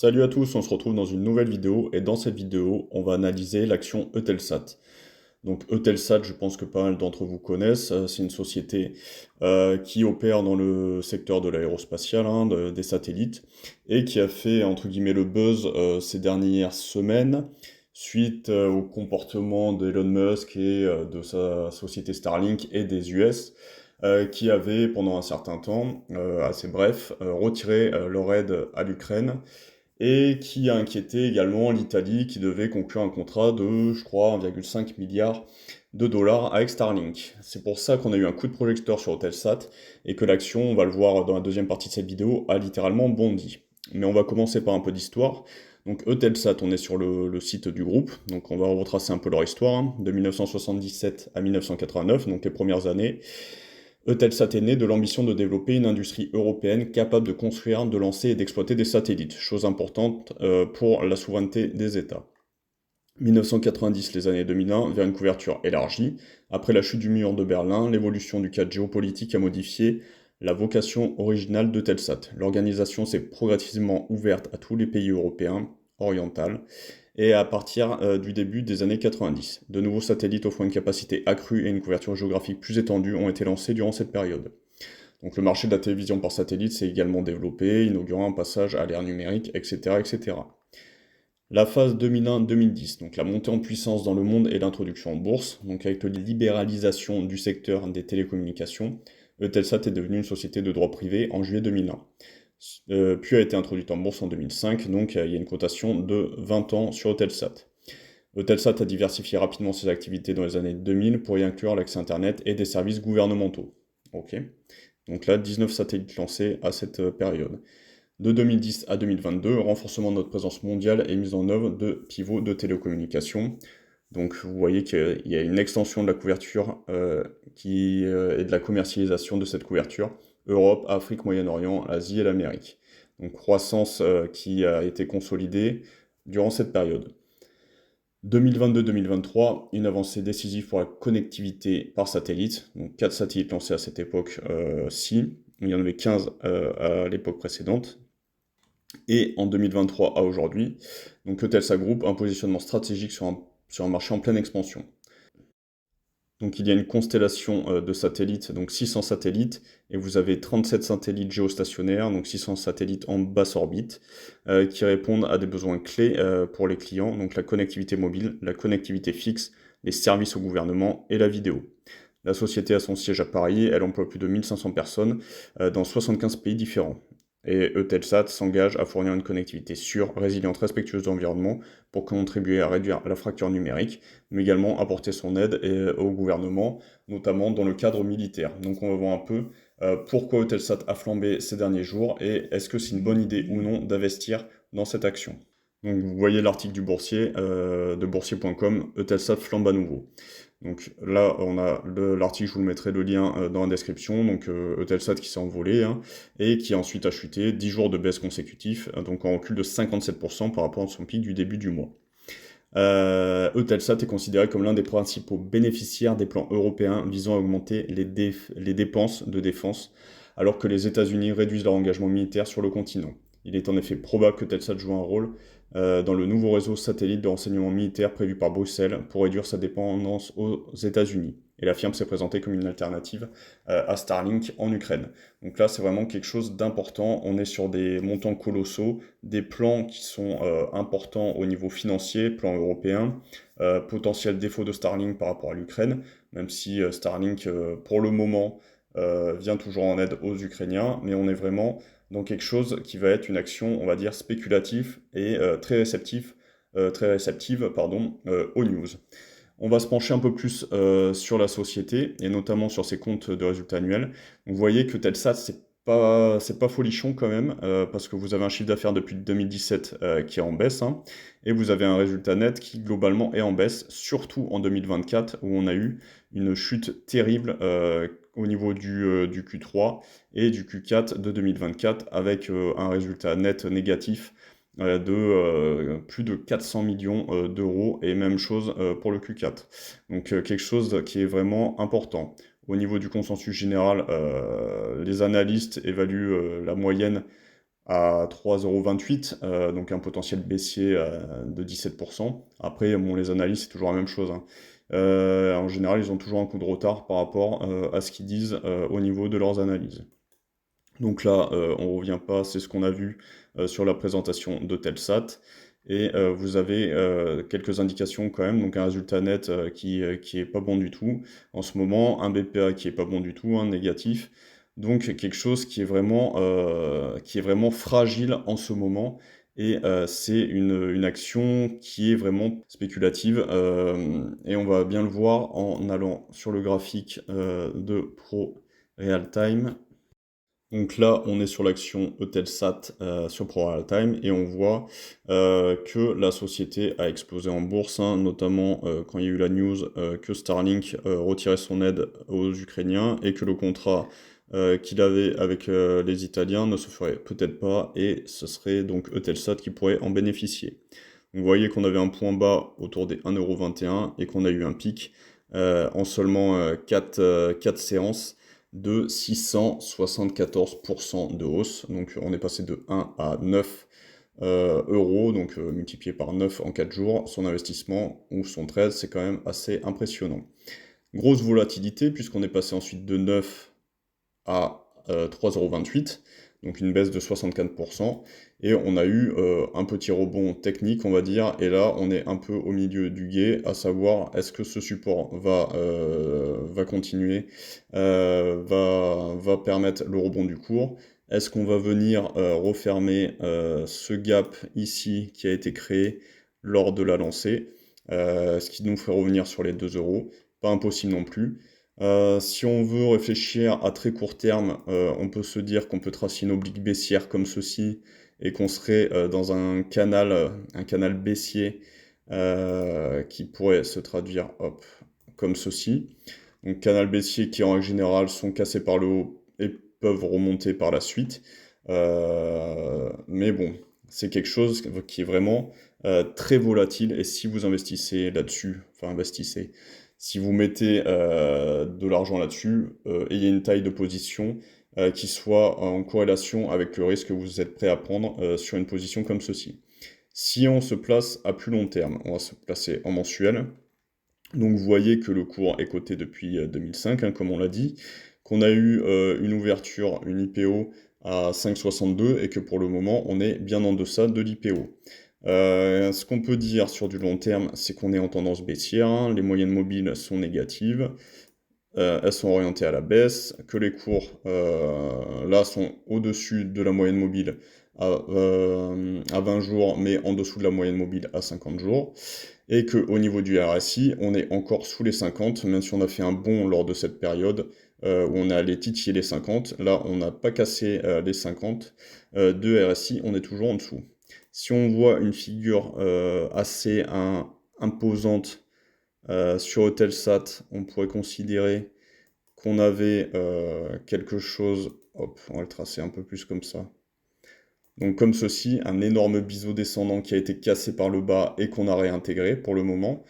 Salut à tous, on se retrouve dans une nouvelle vidéo et dans cette vidéo, on va analyser l'action Eutelsat. Donc Eutelsat, je pense que pas mal d'entre vous connaissent, c'est une société qui opère dans le secteur de l'aérospatial, des satellites, et qui a fait entre guillemets le buzz ces dernières semaines suite au comportement d'Elon Musk et de sa société Starlink et des US. Qui avaient pendant un certain temps, assez bref, retiré leur aide à l'Ukraine et qui a inquiété également l'Italie qui devait conclure un contrat de, je crois, 1,5 milliard de dollars avec Starlink. C'est pour ça qu'on a eu un coup de projecteur sur Eutelsat et que l'action, on va le voir dans la deuxième partie de cette vidéo, a littéralement bondi. Mais on va commencer par un peu d'histoire. Donc Eutelsat, on est sur le site du groupe, donc on va retracer un peu leur histoire, de 1977 à 1989, donc les premières années. Eutelsat est né de l'ambition de développer une industrie européenne capable de construire, de lancer et d'exploiter des satellites, chose importante pour la souveraineté des États. 1990, les années 2001, vers une couverture élargie. Après la chute du mur de Berlin, l'évolution du cadre géopolitique a modifié la vocation originale d'Eutelsat. L'organisation s'est progressivement ouverte à tous les pays européens, orientaux, et à partir du début des années 90. De nouveaux satellites offrant une capacité accrue et une couverture géographique plus étendue ont été lancés durant cette période. Donc le marché de la télévision par satellite s'est également développé, inaugurant un passage à l'ère numérique, etc., etc. La phase 2001-2010, donc la montée en puissance dans le monde et l'introduction en bourse, donc avec la libéralisation du secteur des télécommunications, Eutelsat est devenue une société de droit privé en juillet 2001. Puis a été introduite en bourse en 2005, donc il y a une cotation de 20 ans sur Eutelsat. Eutelsat a diversifié rapidement ses activités dans les années 2000 pour y inclure l'accès Internet et des services gouvernementaux. Ok. Donc là, 19 satellites lancés à cette période. De 2010 à 2022, renforcement de notre présence mondiale et mise en œuvre de pivots de télécommunications. Donc vous voyez qu'il y a une extension de la couverture et de la commercialisation de cette couverture. Europe, Afrique, Moyen-Orient, Asie et l'Amérique. Donc croissance qui a été consolidée durant cette période. 2022-2023, une avancée décisive pour la connectivité par satellite. Donc 4 satellites lancés à cette époque-ci. Il y en avait 15 à l'époque précédente. Et en 2023 à aujourd'hui, donc Eutelsat Group a un positionnement stratégique sur un marché en pleine expansion. Donc il y a une constellation de satellites, donc 600 satellites, et vous avez 37 satellites géostationnaires, donc 600 satellites en basse orbite, qui répondent à des besoins clés pour les clients, donc la connectivité mobile, la connectivité fixe, les services au gouvernement et la vidéo. La société a son siège à Paris, elle emploie plus de 1500 personnes dans 75 pays différents. Et Eutelsat s'engage à fournir une connectivité sûre, résiliente, respectueuse de l'environnement pour contribuer à réduire la fracture numérique, mais également apporter son aide au gouvernement, notamment dans le cadre militaire. Donc on va voir un peu pourquoi Eutelsat a flambé ces derniers jours et est-ce que c'est une bonne idée ou non d'investir dans cette action. Donc vous voyez l'article du boursier, de boursier.com, Eutelsat flambe à nouveau. Donc là, on a l'article, je vous le mettrai le lien dans la description, donc Eutelsat qui s'est envolé, et qui ensuite a chuté, 10 jours de baisse consécutifs, donc en recul de 57% par rapport à son pic du début du mois. Eutelsat est considéré comme l'un des principaux bénéficiaires des plans européens visant à augmenter les dépenses de défense, alors que les États-Unis réduisent leur engagement militaire sur le continent. Il est en effet probable que Eutelsat joue un rôle dans le nouveau réseau satellite de renseignement militaire prévu par Bruxelles pour réduire sa dépendance aux États-Unis. Et la firme s'est présentée comme une alternative à Starlink en Ukraine. Donc là, c'est vraiment quelque chose d'important. On est sur des montants colossaux, des plans qui sont importants au niveau financier, plan européen, potentiel défaut de Starlink par rapport à l'Ukraine, même si Starlink, pour le moment, vient toujours en aide aux Ukrainiens, mais on est vraiment dans quelque chose qui va être une action, on va dire, spéculative et très réceptive aux news. On va se pencher un peu plus sur la société, et notamment sur ses comptes de résultats annuels. Vous voyez que Telsat, c'est pas folichon quand même, parce que vous avez un chiffre d'affaires depuis 2017 qui est en baisse, et vous avez un résultat net qui globalement est en baisse, surtout en 2024, où on a eu une chute terrible au niveau du Q3 et du Q4 de 2024, avec un résultat net négatif de plus de 400 millions d'euros, et même chose pour le Q4. Donc quelque chose qui est vraiment important. Au niveau du consensus général, les analystes évaluent la moyenne à 3,28 €, donc un potentiel baissier de 17%. Après, bon, les analyses, c'est toujours la même chose, hein. En général, ils ont toujours un coup de retard par rapport à ce qu'ils disent au niveau de leurs analyses. Donc là, on revient pas, c'est ce qu'on a vu sur la présentation d'Eutelsat. Et vous avez quelques indications quand même, donc un résultat net qui est pas bon du tout en ce moment, un BPA qui est pas bon du tout, hein, négatif. Donc quelque chose qui est vraiment fragile en ce moment. Et c'est une action qui est vraiment spéculative. Et on va bien le voir en allant sur le graphique de Pro Real Time. Donc là, on est sur l'action Eutelsat sur ProRealTime et on voit que la société a explosé en bourse, hein, notamment quand il y a eu la news que Starlink retirait son aide aux Ukrainiens et que le contrat qu'il avait avec les Italiens ne se ferait peut-être pas et ce serait donc Eutelsat qui pourrait en bénéficier. Vous voyez qu'on avait un point bas autour des 1,21 € et qu'on a eu un pic en seulement 4 séances de 674% de hausse. Donc on est passé de 1 à 9 euros, donc multiplié par 9 en 4 jours. Son investissement ou son trade, c'est quand même assez impressionnant. Grosse volatilité puisqu'on est passé ensuite de 9 à 3,28 €, donc une baisse de 64%, et on a eu un petit rebond technique, on va dire, et là on est un peu au milieu du gué, à savoir est-ce que ce support va continuer, va permettre le rebond du cours, est-ce qu'on va venir refermer ce gap ici qui a été créé lors de la lancée, ce qui nous ferait revenir sur les 2 €, pas impossible non plus. Si on veut réfléchir à très court terme, on peut se dire qu'on peut tracer une oblique baissière comme ceci et qu'on serait dans un canal baissier qui pourrait se traduire hop, comme ceci. Donc canal baissier qui en règle générale sont cassés par le haut et peuvent remonter par la suite. Mais bon, c'est quelque chose qui est vraiment très volatile et si vous investissez là-dessus, enfin investissez, si vous mettez de l'argent là-dessus, ayez une taille de position qui soit en corrélation avec le risque que vous êtes prêt à prendre sur une position comme ceci. Si on se place à plus long terme, on va se placer en mensuel. Donc vous voyez que le cours est coté depuis 2005, hein, comme on l'a dit, qu'on a eu une ouverture, une IPO à 5,62 et que pour le moment on est bien en deçà de l'IPO. Ce qu'on peut dire sur du long terme, c'est qu'on est en tendance baissière, hein, les moyennes mobiles sont négatives, elles sont orientées à la baisse, que les cours là sont au-dessus de la moyenne mobile à 20 jours, mais en dessous de la moyenne mobile à 50 jours, et qu'au niveau du RSI, on est encore sous les 50, même si on a fait un bond lors de cette période où on est allé titiller les 50, là on n'a pas cassé les 50 de RSI, on est toujours en dessous. Si on voit une figure assez imposante sur Eutelsat, on pourrait considérer qu'on avait quelque chose, hop, on va le tracer un peu plus comme ça. Donc comme ceci, un énorme biseau descendant qui a été cassé par le bas et qu'on a réintégré pour le moment.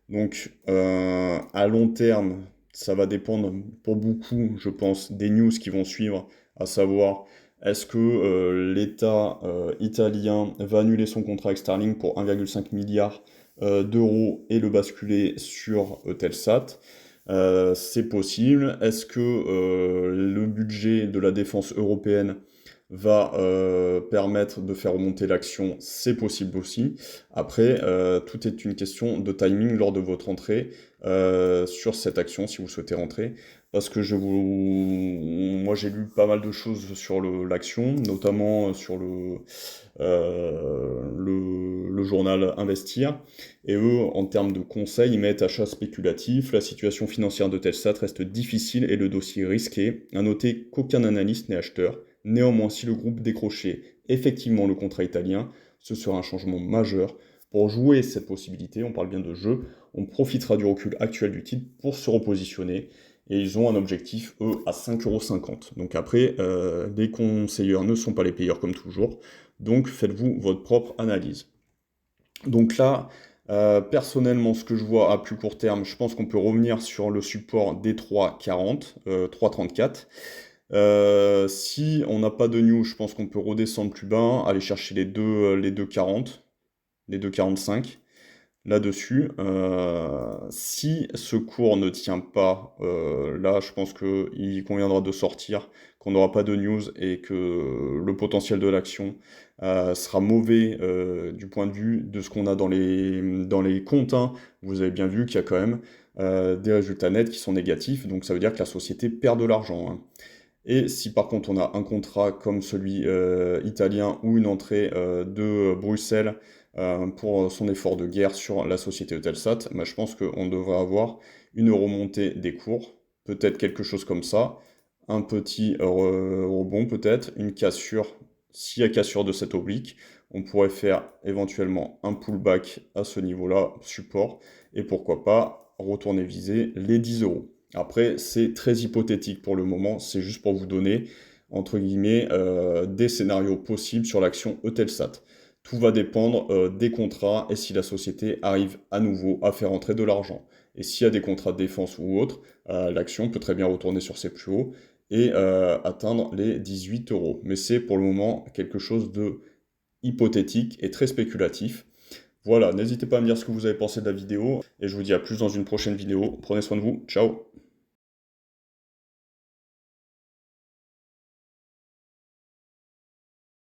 Donc à long terme, ça va dépendre pour beaucoup, je pense, des news qui vont suivre, à savoir est-ce que l'État italien va annuler son contrat avec Starlink pour 1,5 milliard d'euros et le basculer sur Eutelsat. C'est possible. Est-ce que le budget de la défense européenne va permettre de faire remonter l'action? C'est possible aussi. Après, tout est une question de timing lors de votre entrée sur cette action, si vous souhaitez rentrer. Parce que moi j'ai lu pas mal de choses sur l'action, notamment sur le journal Investir. Et eux, en termes de conseils, ils mettent achat spéculatif, la situation financière de Telsat reste difficile et le dossier risqué. À noter qu'aucun analyste n'est acheteur. Néanmoins, si le groupe décrochait effectivement le contrat italien, ce sera un changement majeur. Pour jouer cette possibilité, on parle bien de jeu, on profitera du recul actuel du titre pour se repositionner. Et ils ont un objectif, eux, à 5,50 €. Donc après, les conseilleurs ne sont pas les payeurs comme toujours. Donc faites-vous votre propre analyse. Donc là, personnellement, ce que je vois à plus court terme, je pense qu'on peut revenir sur le support des 3,40, 3,34. Si on n'a pas de news, je pense qu'on peut redescendre plus bas, aller chercher les 2,40, les 2,45 là-dessus. Si ce cours ne tient pas, là, je pense qu'il conviendra de sortir, qu'on n'aura pas de news et que le potentiel de l'action sera mauvais du point de vue de ce qu'on a dans les comptes, hein. Vous avez bien vu qu'il y a quand même des résultats nets qui sont négatifs, donc ça veut dire que la société perd de l'argent, hein. Et si par contre on a un contrat comme celui italien ou une entrée de Bruxelles pour son effort de guerre sur la société Eutelsat, bah, je pense qu'on devrait avoir une remontée des cours, peut-être quelque chose comme ça, un petit rebond peut-être, une cassure, s'il y a cassure de cette oblique, on pourrait faire éventuellement un pullback à ce niveau-là, support, et pourquoi pas retourner viser les 10 euros. Après, c'est très hypothétique pour le moment, c'est juste pour vous donner, entre guillemets, des scénarios possibles sur l'action Eutelsat. Tout va dépendre des contrats et si la société arrive à nouveau à faire entrer de l'argent. Et s'il y a des contrats de défense ou autres, l'action peut très bien retourner sur ses plus hauts et atteindre les 18 euros. Mais c'est pour le moment quelque chose de hypothétique et très spéculatif. Voilà, n'hésitez pas à me dire ce que vous avez pensé de la vidéo et je vous dis à plus dans une prochaine vidéo. Prenez soin de vous, ciao!